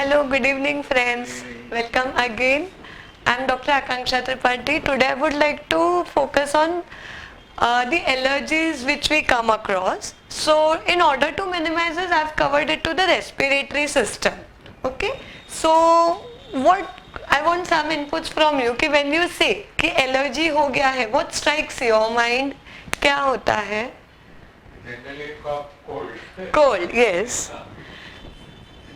Hello, good evening friends. Welcome again. I'm Dr. Akanksha Tripathi. Today I would like to focus on the allergies which we come across. So in order to minimize this, I've covered it to the respiratory system. Okay. So what I want some inputs from you कि when you say कि allergy हो गया है, what strikes your mind? क्या होता है? Generally cough, cold. Cold, yes.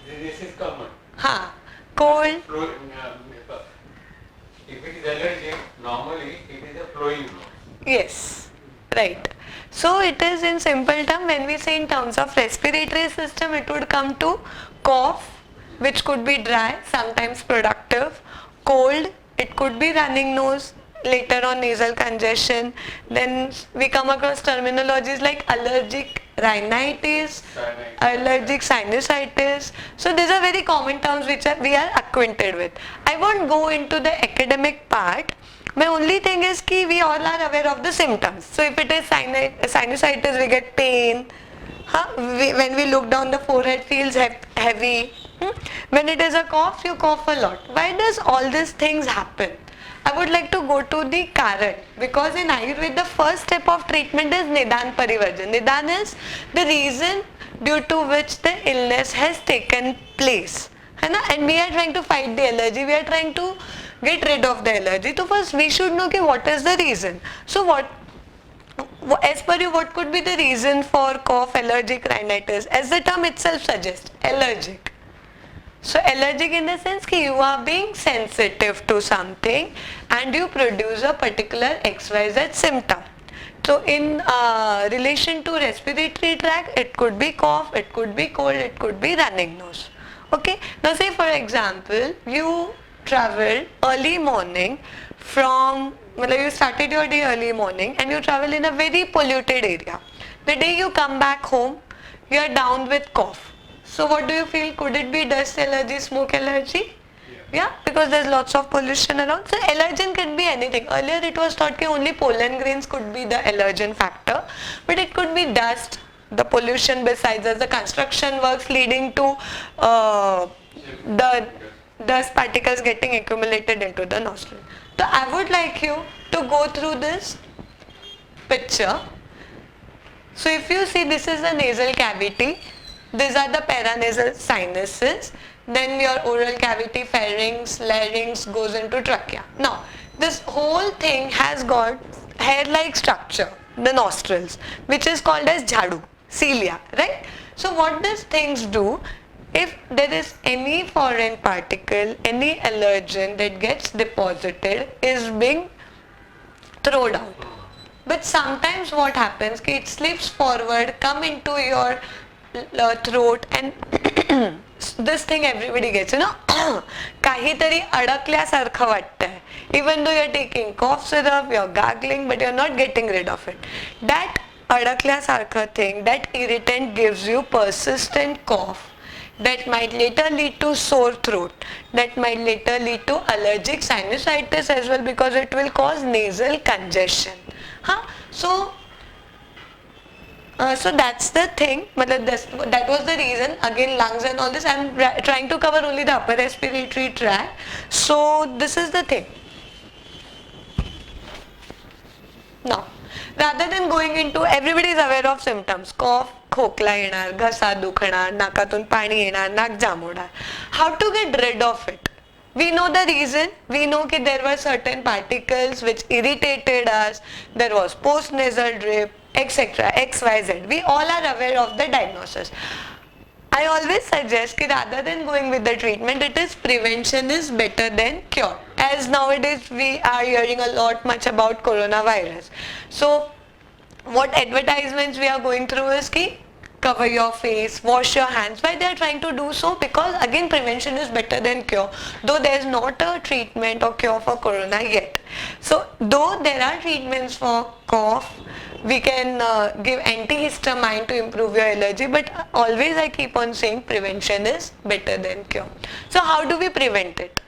This is common. हाँ, cold. If it is allergic, normally it is a flowing nose. Yes, right. So it is in simple term, when we say in terms of respiratory system, it would come to cough, which could be dry, sometimes productive, cold, it could be running nose, later on nasal congestion. Then we come across terminologies like allergic rhinitis, allergic sinusitis. So these are very common terms which we are acquainted with. I won't go into the academic part. My only thing is कि we all are aware of the symptoms. So if it is sinusitis, we get pain. When we look down, the forehead feels heavy. When it is a cough, you cough a lot. Why does all these things happen? I would like to go to the karan, because in Ayurveda the first step of treatment is Nidan Parivarjan. Nidan is the reason due to which the illness has taken place. And we are trying to fight the allergy, we are trying to get rid of the allergy. So first we should know what is the reason. So as per you, what could be the reason for cough, allergic rhinitis? As the term itself suggests, allergic. So allergic in the sense that you are being sensitive to something and you produce a particular XYZ symptom. So in relation to respiratory tract, it could be cough, it could be cold, it could be running nose. Okay. Now say for example, you travel early morning from, you started your day early morning and you travel in a very polluted area. The day you come back home, you are down with cough. So what do you feel? Could it be dust allergy, smoke allergy? Yeah, because there's lots of pollution around. So allergen can be anything. Earlier it was thought that only pollen grains could be the allergen factor, but it could be dust, the pollution besides as the construction works leading to the dust particles getting accumulated into the nostril. So I would like you to go through this picture. So if you see, this is the nasal cavity. These are the paranasal sinuses. Then your oral cavity, pharynx, larynx goes into trachea. Now, this whole thing has got hair-like structure, the nostrils, which is called as jhadu, cilia, right? So what these things do, if there is any foreign particle, any allergen that gets deposited is being thrown out. But sometimes what happens, it slips forward, come into your throat, and this thing everybody gets, काहीतरी अडकल्यासारखं वाटतंय. Even though you're taking cough syrup, you're gargling, but you're not getting rid of it. That अडकल्यासारखं thing, that irritant gives you persistent cough. That might later lead to sore throat. That might later lead to allergic sinusitis as well, because it will cause nasal congestion. So that's the thing. That was the reason. Again, lungs and all this. I'm trying to cover only the upper respiratory tract. So this is the thing. Now, rather than going into, everybody is aware of symptoms. Cough, खोकला येणार, घसा दुखणार, नाकातून पाणी येणार, नाक जाम होणार. How to get rid of it? We know the reason. We know that there were certain particles which irritated us. There was post-nasal drip, etc. XYZ. We all are aware of the diagnosis. I always suggest that rather than going with the treatment, it is prevention is better than cure. As nowadays we are hearing a lot much about coronavirus. So what advertisements we are going through is ki cover your face, wash your hands. Why they are trying to do so? Because again, prevention is better than cure. Though there is not a treatment or cure for corona yet. So though there are treatments for cough, we can give antihistamine to improve your allergy, but always I keep on saying prevention is better than cure. So how do we prevent it?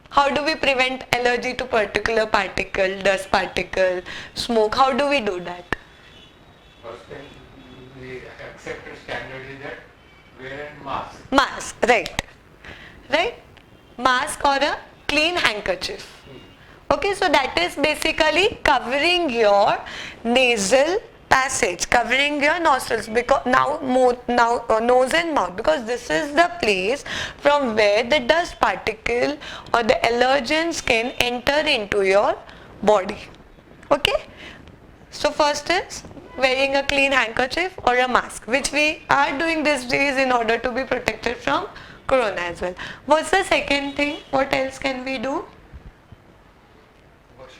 How do we prevent allergy to particular particle, dust particle, smoke? How do we do that? First thing, the accepted standard is that wear a mask. Mask, right. right? Mask or a clean handkerchief. Okay, so that is basically covering your nasal passage, covering your nostrils, because now nose and mouth, because this is the place from where the dust particle or the allergens can enter into your body. Okay, so first is wearing a clean handkerchief or a mask, which we are doing these days in order to be protected from corona as well. What's the second thing? What else can we do?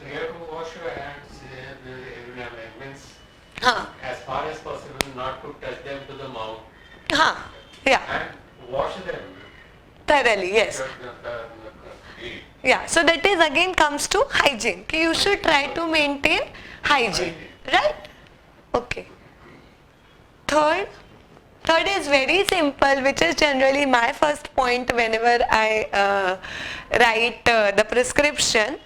You have to wash your hands every now and then. Means Huh. as far as possible not to touch them to the mouth Huh. Yeah. and wash them. Thoroughly, yes. Yeah, so that is again comes to hygiene. You should try to maintain hygiene, right? Okay. Third is very simple, which is generally my first point whenever I write the prescription.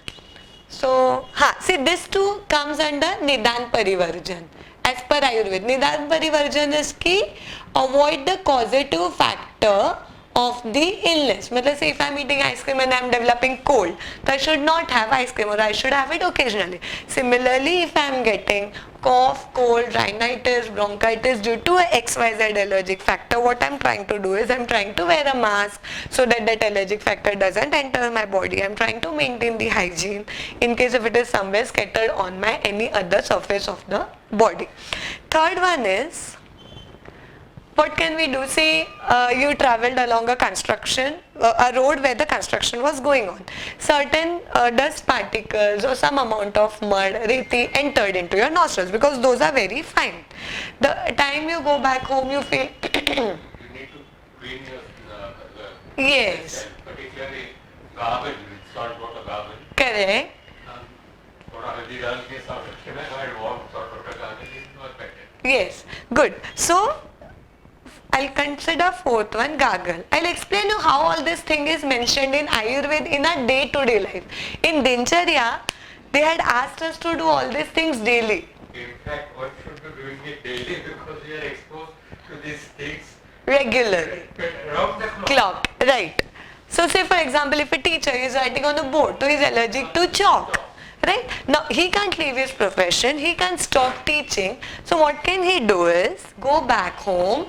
So, see, this too comes under Nidan Parivarjan. As per Ayurveda, Nidan Parivarjan is key, avoid the causative factor of the illness. Matlab, say if I am eating ice cream and I am developing cold, so I should not have ice cream, or I should have it occasionally. Similarly, if I am getting cough, cold, rhinitis, bronchitis due to a XYZ allergic factor, what I am trying to do is I am trying to wear a mask so that that allergic factor doesn't enter my body. I am trying to maintain the hygiene in case if it is somewhere scattered on my any other surface of the body. Third one is, what can we do? Say you traveled along a construction, a road where the construction was going on. Certain dust particles or some amount of mud, reti entered into your nostrils, because those are very fine. The time you go back home, you feel You need to clean your yes, particularly gargle, it's called water gargle. correct. थोड़ा हल्दी डाल के साफ रखना है और warm sort of gargle is much better. Yes, good. So I'll consider fourth one, gargle. I'll explain you how all this thing is mentioned in Ayurveda in our day-to-day life. In Dincharya, they had asked us to do all these things daily. In fact, one should be doing it daily because we are exposed to these things Regularly. around the Clock, right. So say for example, if a teacher is writing on a board, so he's allergic to chalk. Right? Now he can't leave his profession, he can't stop teaching. So what can he do is go back home,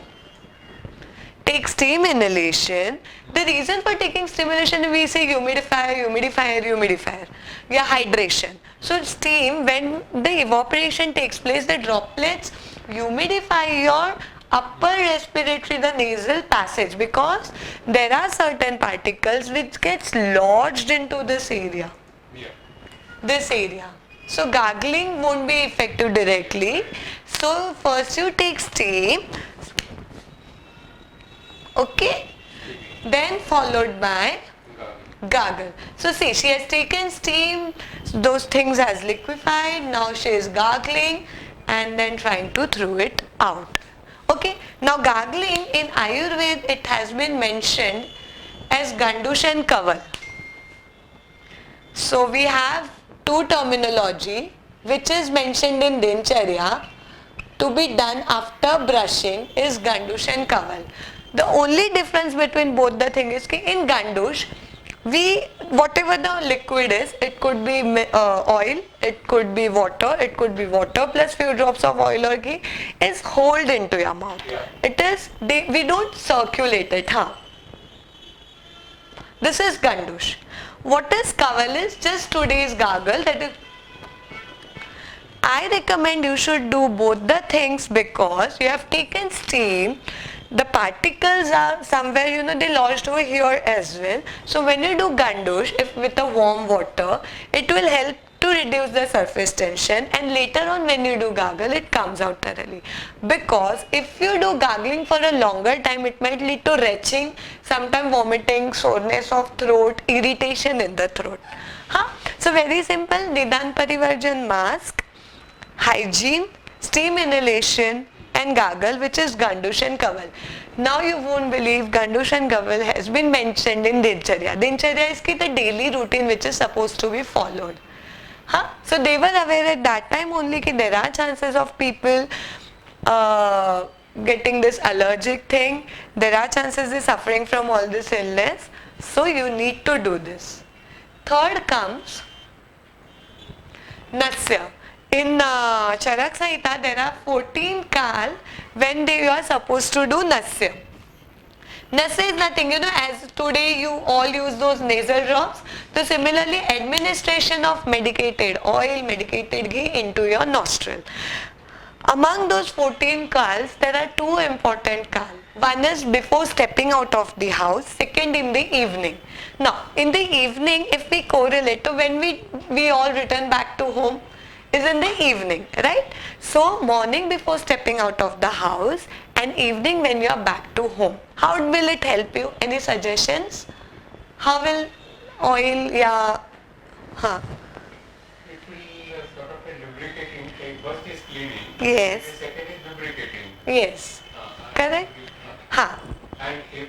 take steam inhalation. The reason for taking steam inhalation, we say humidifier. Yeah, hydration. So steam, when the evaporation takes place, the droplets humidify your upper respiratory, the nasal passage, because there are certain particles which gets lodged into this area. So gargling won't be effective directly. So first you take steam, okay, then followed by gargle. So see, she has taken steam, those things has liquefied, now she is gargling and then trying to throw it out. Okay, now gargling in Ayurveda, it has been mentioned as Gandush and Kaval. So we have two terminology which is mentioned in Dincharya to be done after brushing is Gandush and Kaval. The only difference between both the thing is that in Gandush, whatever the liquid is, it could be oil, it could be water plus few drops of oil or ghee, is hold into your mouth. It is, we don't circulate it. This is Gandush. What is Kaval is just today's gargle. That is, I recommend you should do both the things because you have taken steam. The particles are somewhere, they lodged over here as well. So when you do Gandush, if with a warm water, it will help to reduce the surface tension, and later on when you do gargle, it comes out thoroughly. Because if you do gargling for a longer time, it might lead to retching, sometimes vomiting, soreness of throat, irritation in the throat. So very simple, Nidan Parivarjan mask, hygiene, steam inhalation and gargle, which is Gandush and Kaval. Now you won't believe Gandush and Kaval has been mentioned in Dincharya. Dincharya is the daily routine which is supposed to be followed. So they were aware at that time only that there are chances of people getting this allergic thing. There are chances they're suffering from all this illness. So you need to do this. Third comes Nasya. In Charak Samhita, there are 14 kal when they are supposed to do Nasya. Nasya is nothing, as today you all use those nasal drops. So similarly, administration of medicated oil, medicated ghee into your nostril. Among those 14 kals, there are two important kal. One is before stepping out of the house, second in the evening. Now, in the evening, if we correlate to when we all return back to home, is in the evening, right? So, morning before stepping out of the house and evening when you are back to home. How will it help you? Any suggestions? How will oil, It will sort of a lubricating. First is cleaning. Yes. The second is lubricating. Yes. Correct? And if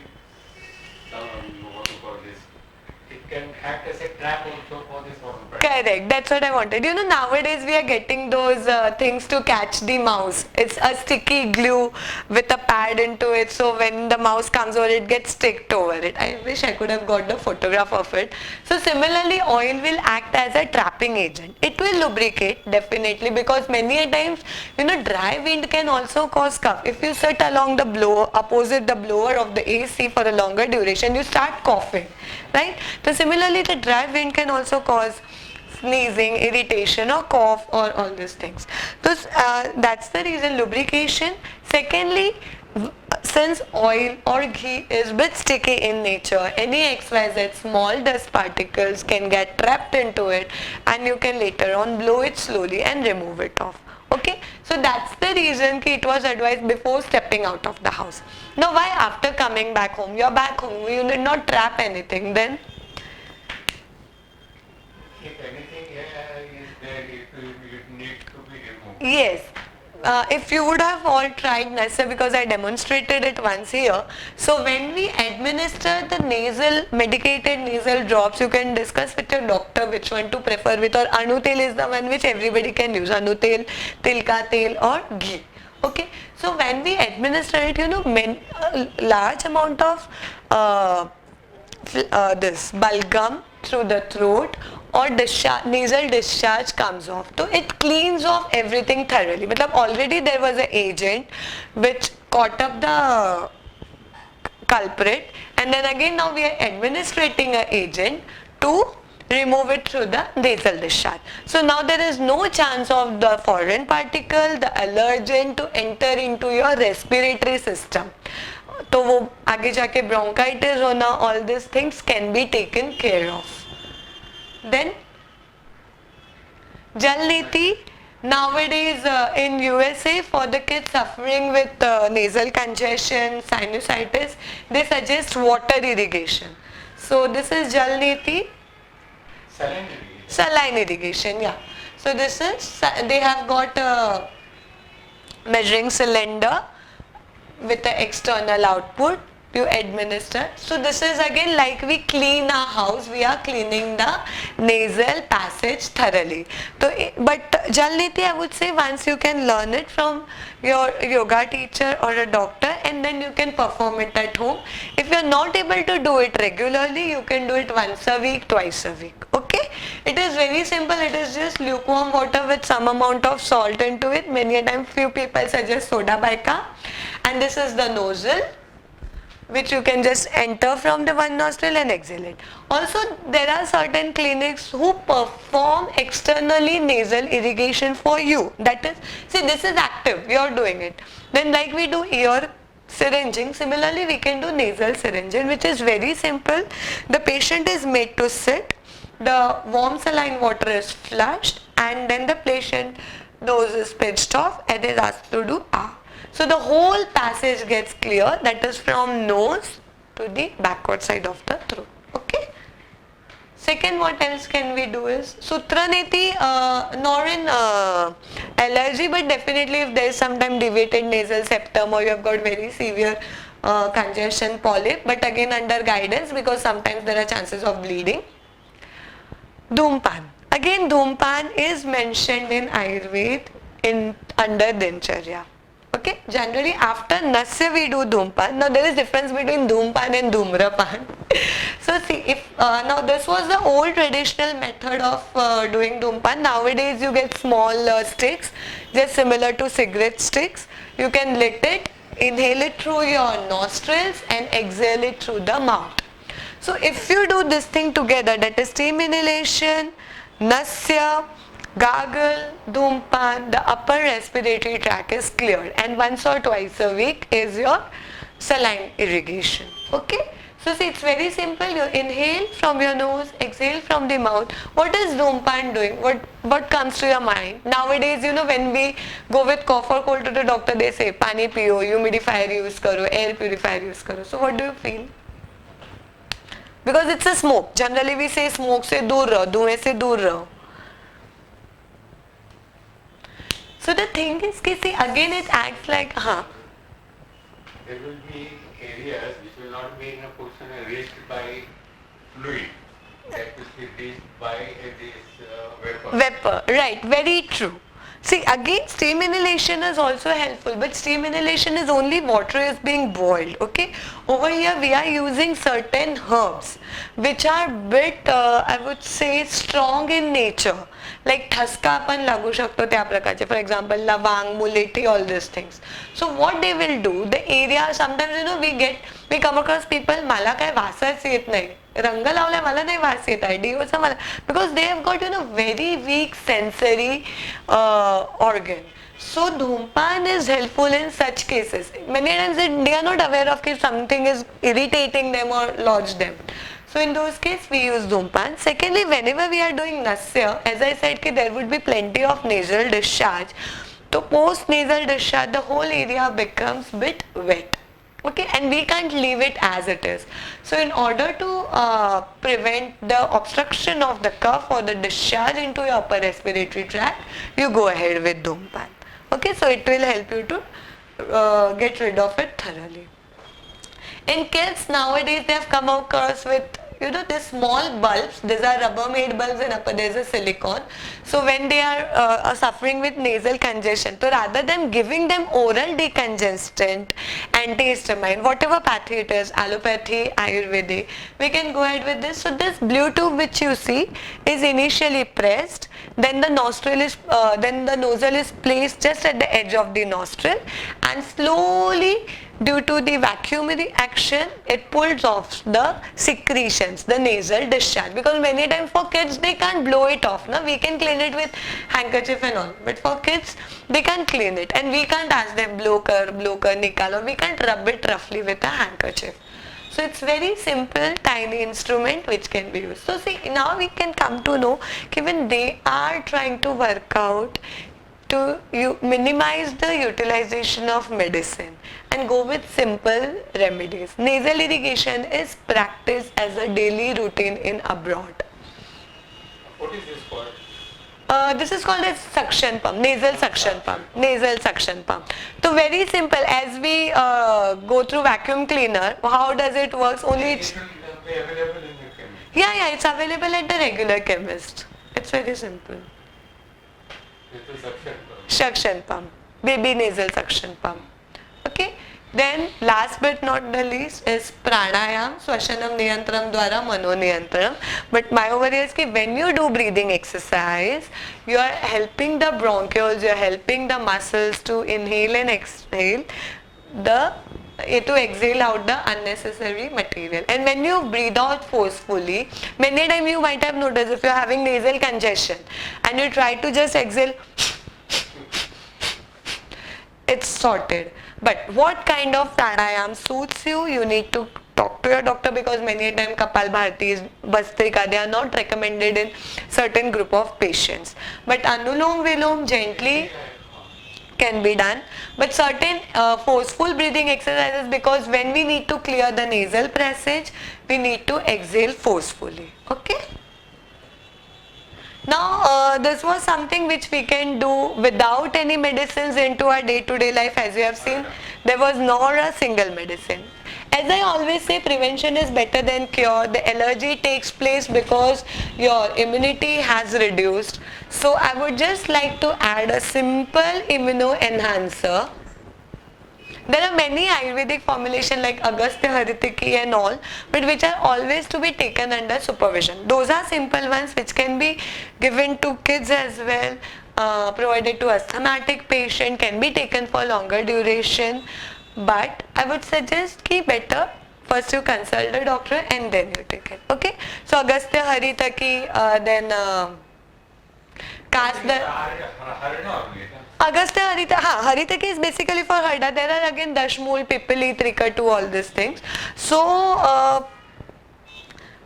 what to call this, it can act as a trap also for this foreign practice. Correct, that's what I wanted. Nowadays we are getting those things to catch the mouse. It's a sticky glue with a pad into it, so when the mouse comes over, it gets sticked over it. I wish I could have got the photograph of it. So similarly, oil will act as a trapping agent. It will lubricate, definitely, because many a times, dry wind can also cause cough. If you sit along the blower, opposite the blower of the AC for a longer duration, you start coughing, right? So similarly, the dry wind can also cause sneezing, irritation or cough or all these things. So that's the reason, lubrication. Secondly, since oil or ghee is bit sticky in nature, any XYZ small dust particles can get trapped into it and you can later on blow it slowly and remove it off. Okay, so that's the reason it was advised before stepping out of the house. Now why after coming back home? You're back home, you did not trap anything, then If anything is there, it needs to be removed. yes. If you would have all tried Nasya, because I demonstrated it once here. So when we administer the medicated nasal drops, you can discuss with your doctor which one to prefer with, or Anutel is the one which everybody can use. Anutel, Tilka Tel or ghee. Okay. So when we administer it, large amount of this balgam through the throat or nasal discharge comes off. So it cleans off everything thoroughly. Matlab already there was an agent which caught up the culprit, and then again now we are administrating an agent to remove it through the nasal discharge. So now there is no chance of the foreign particle, the allergen to enter into your respiratory system. तो वो आगे जाके bronchitis होना, all these things can be taken care of. Then Jal Niti, nowadays in USA, for the kids suffering with nasal congestion, sinusitis, they suggest water irrigation. So this is Jal Niti. Saline irrigation. Saline irrigation, yeah. So this is, they have got a measuring cylinder with the external output. You administer. So this is again like we clean our house, we are cleaning the nasal passage thoroughly. So, but Jal Niti, I would say, once you can learn it from your yoga teacher or a doctor, and then you can perform it at home. If you are not able to do it regularly, you can do it once a week, twice a week. Okay? It is very simple. It is just lukewarm water with some amount of salt into it. Many a time few people suggest soda bica, and this is the nozzle which you can just enter from the one nostril and exhale it. Also, there are certain clinics who perform externally nasal irrigation for you. That is, see, this is active, you are doing it. Then like we do ear syringing, similarly we can do nasal syringing, which is very simple. The patient is made to sit, the warm saline water is flushed, and then the patient nose is pinched off and is asked to do ah. So the whole passage gets clear, that is from nose to the backward side of the throat. Okay. Second, what else can we do is Sutra Niti, not in allergy, but definitely if there is sometime deviated nasal septum or you have got very severe congestion, polyp, but again under guidance, because sometimes there are chances of bleeding. Dhumpan. Again, Dhumpan is mentioned in Ayurveda under Dincharya. Okay, generally after Nasya we do Dhumpan. Now there is difference between Dhumpan and Dhumrapan. So see, if now this was the old traditional method of doing Dhumpan. Nowadays you get small sticks, just similar to cigarette sticks. You can lit it, inhale it through your nostrils and exhale it through the mouth. So if you do this thing together, that is steam inhalation, Nasya, gargle, Dhumpan, the upper respiratory tract is cleared, and once or twice a week is your saline irrigation. Okay? So see, it's very simple. You inhale from your nose, exhale from the mouth. What is Dhumpan doing? What comes to your mind? Nowadays, when we go with cough or cold to the doctor, they say, pani piyo, humidifier use karo, air purifier use karo. So what do you feel? Because it's a smoke. Generally we say smoke se dur raho, dhuएं se dur raho. So the thing is, see, again it acts like, There will be areas which will not be in a position reached by fluid. That will be reached by this vapor. Vapor, right, very true. See, again steam inhalation is also helpful, but steam inhalation is only water is being boiled, okay? Over here we are using certain herbs which are bit, I would say, strong in nature. Like ठसका आपण लागू शकतो त्या प्रकारचे, for example lavang, mulethi, all these things. So what they will do, the area, sometimes we come across people, मला काय वासच येत नाही, रंग लावलाय मला नाही वास येत आहे, डिओचा मला, because they have got very weak sensory organ. So Dhumpan is helpful in such cases. Many times they are not aware of if something is irritating them or lodge them. So in those cases we use Dhumpan. Secondly, whenever we are doing Nasya, as I said, there would be plenty of nasal discharge. So post nasal discharge, the whole area becomes bit wet. Okay, and we can't leave it as it is. So in order to prevent the obstruction of the cough or the discharge into your upper respiratory tract, you go ahead with Dhumpan. Okay, so it will help you to get rid of it thoroughly. In kids nowadays, they have come across with these small bulbs. These are rubber made bulbs and upper there is a silicone. So when they are suffering with nasal congestion, so rather than giving them oral decongestant, antihistamine, whatever pathy it is, allopathy, Ayurvedic, we can go ahead with this. So this blue tube which you see is initially pressed, then the nostril is then the nozzle is placed just at the edge of the nostril, and slowly, due to the vacuum action, it pulls off the secretions, the nasal discharge. Because many times for kids, they can't blow it off. Na? We can clean it with handkerchief and all. But for kids, they can't clean it. And we can't ask them, blow kar, nikal. Or we can't rub it roughly with a handkerchief. So it's very simple, tiny instrument which can be used. So see, now we can come to know, when they are trying to work out to minimize the utilization of medicine and go with simple remedies. Nasal irrigation is practiced as a daily routine in abroad. What is this called? This is called as suction pump, nasal suction pump, nasal suction pump. So very simple, as we go through vacuum cleaner, how does it work? Only It will be available in the chemist. Yeah, it's available at the regular chemist. It's very simple. It's a suction pump. Suction pump, baby nasal suction pump. Okay. Then last but not the least is pranayam, swashanam niyantram dwara mano niyantram. But my over here is that when you do breathing exercise, you are helping the bronchioles, you are helping the muscles to inhale and exhale to exhale out the unnecessary material. And when you breathe out forcefully, many times you might have noticed if you are having nasal congestion and you try to just exhale, it's sorted. But what kind of pranayam suits you? You need to talk to your doctor, because many times Kapalbhati, Bhastrika, they are not recommended in certain group of patients. But Anulom Vilom gently can be done. But certain forceful breathing exercises, because when we need to clear the nasal passage, we need to exhale forcefully. Okay? Now, this was something which we can do without any medicines into our day-to-day life. As you have seen, there was not a single medicine. As I always say, prevention is better than cure. The allergy takes place because your immunity has reduced. So, I would just like to add a simple immuno enhancer There are many Ayurvedic formulation like Agastya Haritaki and all, but which are always to be taken under supervision. Those are simple ones which can be given to kids as well, provided to asthmatic patient, can be taken for longer duration. But I would suggest ki better first you consult the doctor and then you take it. Okay? So Agastya Haritaki, then cast the Agastya Harita, Haritaki is basically for Harda. There are again Dashmul, Pipali, Trikatu, all these things. So,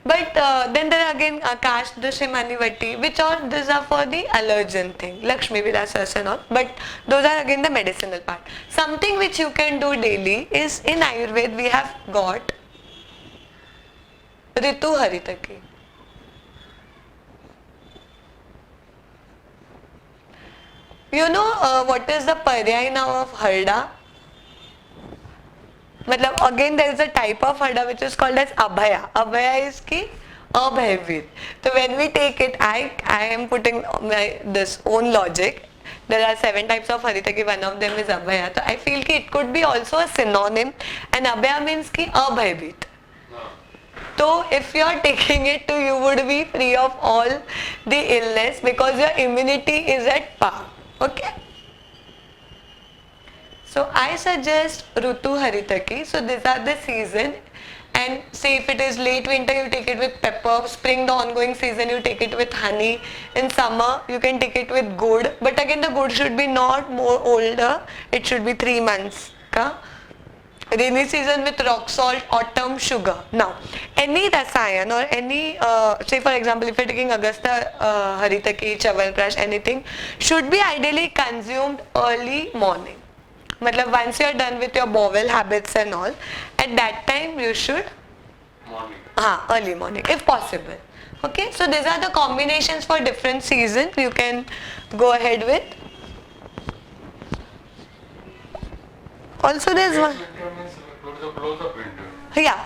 but then there are again Kast, Dushimani Vati, which all these are for the allergen thing, Lakshmi Vilasas and all. But those are again the medicinal part. Something which you can do daily is in Ayurveda we have got Ritu Haritaki. You know what is the paryay now of Harda? Matlab, again there is a type of Harda which is called as Abhaya. Abhaya is ki Abhayavit. So when we take it, I am putting this own logic. There are 7 types of Haritaki, one of them is Abhaya. So I feel ki it could be also a synonym, and Abhaya means ki Abhayavit. So if you are taking it to, you would be free of all the illness because your immunity is at par. Okay. So I suggest Rutu Haritaki. So these are the season, and say if it is late winter you take it with pepper, spring the ongoing season you take it with honey, in summer you can take it with gourd, but again the gourd should be not more older, it should be 3 months. Ka? Rainy season with rock salt, autumn sugar. Now, any rasayan or any, say for example, if you're taking Agastya Haritaki, Chawanprash, anything, should be ideally consumed early morning. Matlab once you are done with your bowel habits and all, at that time you should morning. Early morning, if possible. Okay, so these are the combinations for different seasons you can go ahead with. Also there's one. Winter means close of winter. Yeah.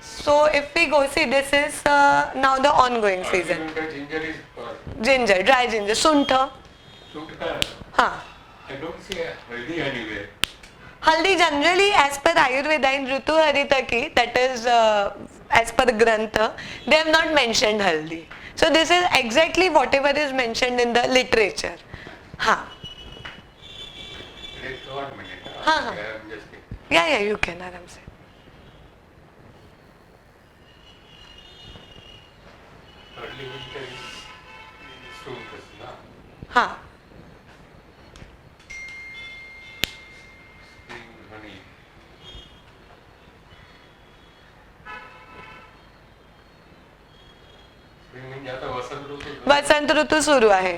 So if we go, see this is now the ongoing season. Winter ginger is Ginger, dry ginger, suntha. I don't see haldi anywhere. Haldi generally as per Ayurveda in Ritu Haritaki, that is as per the Grantha, they have not mentioned haldi. So this is exactly whatever is mentioned in the literature. Wait 1 minute. हाँ. I'm just Yeah, you can aram se. early winter is soon, na? हाँ. Spring honey. Spring म्हणजे आता वसंत ऋतू. वसंत ऋतू सुरू आहे.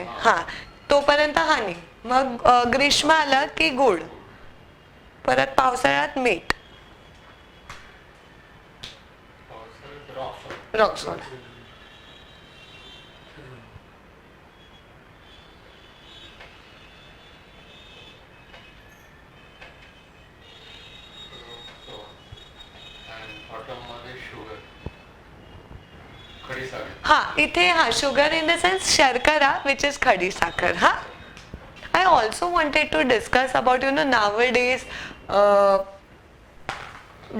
तोपर्यंत हानी. मग ग्रीष्म आला की गुळ. परत पावसाळ्यात मीठ. Rock salt. इथे sugar in the sense sharkara, which is khadi sakhar. I also wanted to discuss about nowadays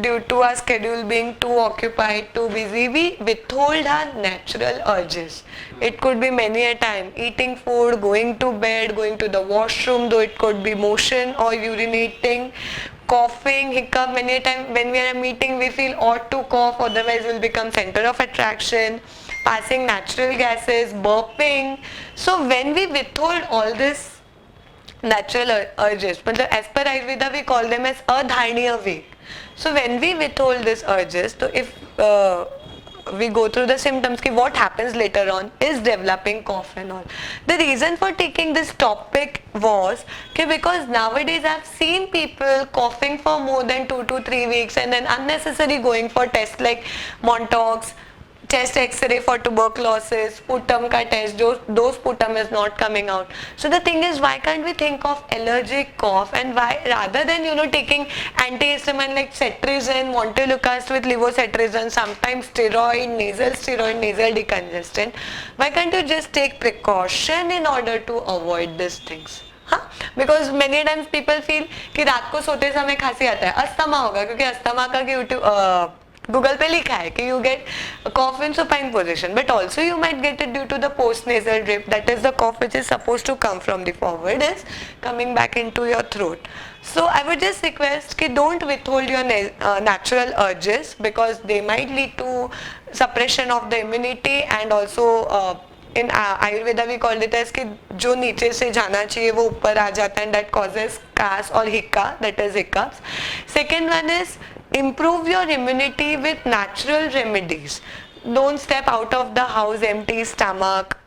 due to our schedule being too occupied, too busy, we withhold our natural urges. It could be many a time, eating food, going to bed, going to the washroom, though it could be motion or urinating, coughing, hiccup. Many a time when we are meeting we feel ought to cough, otherwise we'll become center of attraction, passing natural gases, burping. So when we withhold all this natural urges, but as per Ayurveda we call them as adharniya way. So when we withhold these urges, so if we go through the symptoms, what happens later on is developing cough and all. The reason for taking this topic was because nowadays I've seen people coughing for more than 2 to 3 weeks and then unnecessary going for tests like Montauk's, chest x-ray for tuberculosis, sputum ka test, those sputum is not coming out. So the thing is, why can't we think of allergic cough, and why rather than taking antihistamine like cetirizine, montelukast with levocetirizine, sometimes steroid, nasal decongestant, why can't you just take precaution in order to avoid these things? हाँ, because many times people feel कि रात को सोते समय खांसी आता है, asthma होगा, क्योंकि अस्थमा का यूट्यूब गूगल पे लिखा है कि you get cough in supine position, but also you might get it due to the post nasal drip, that is the cough which is suppose to come from the forward is coming back into your throat. So I would just request कि don't withhold your natural urges, because they might lead to suppression of the immunity, and also in Ayurveda we call it as कि जो नीचे से जाना चाहिए वो ऊपर आ जाता है, and that causes cas or hicca, that is hiccups. Second one is improve your immunity with natural remedies. Don't step out of the house empty stomach.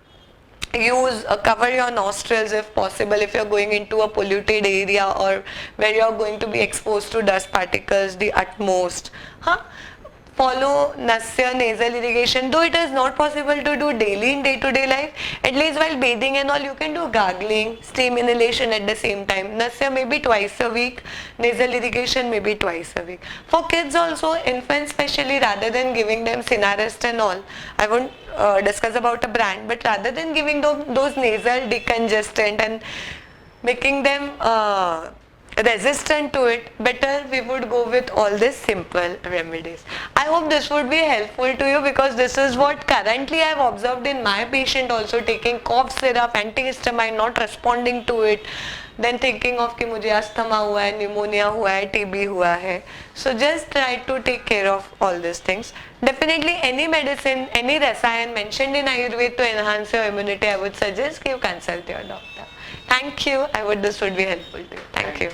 Use cover your nostrils if possible if you're going into a polluted area or where you're going to be exposed to dust particles the utmost. Follow Nasya nasal irrigation, though it is not possible to do daily in day-to-day life. At least while bathing and all, you can do gargling, steam inhalation at the same time. Nasya maybe twice a week, nasal irrigation maybe twice a week. For kids also, infants especially, rather than giving them Sinarest and all, I won't discuss about a brand, but rather than giving those nasal decongestant and making them resistant to it, better we would go with all these simple remedies. I hope this would be helpful to you, because this is what currently I have observed in my patient also, taking cough syrup, antihistamine, not responding to it, then thinking of कि मुझे asthma हुआ है, pneumonia हुआ है, TB हुआ है. So just try to take care of all these things. Definitely any medicine, any rasayan mentioned in Ayurveda to enhance your immunity, I would suggest you consult your doctor. Thank you. I would this would be helpful to you. Thank you.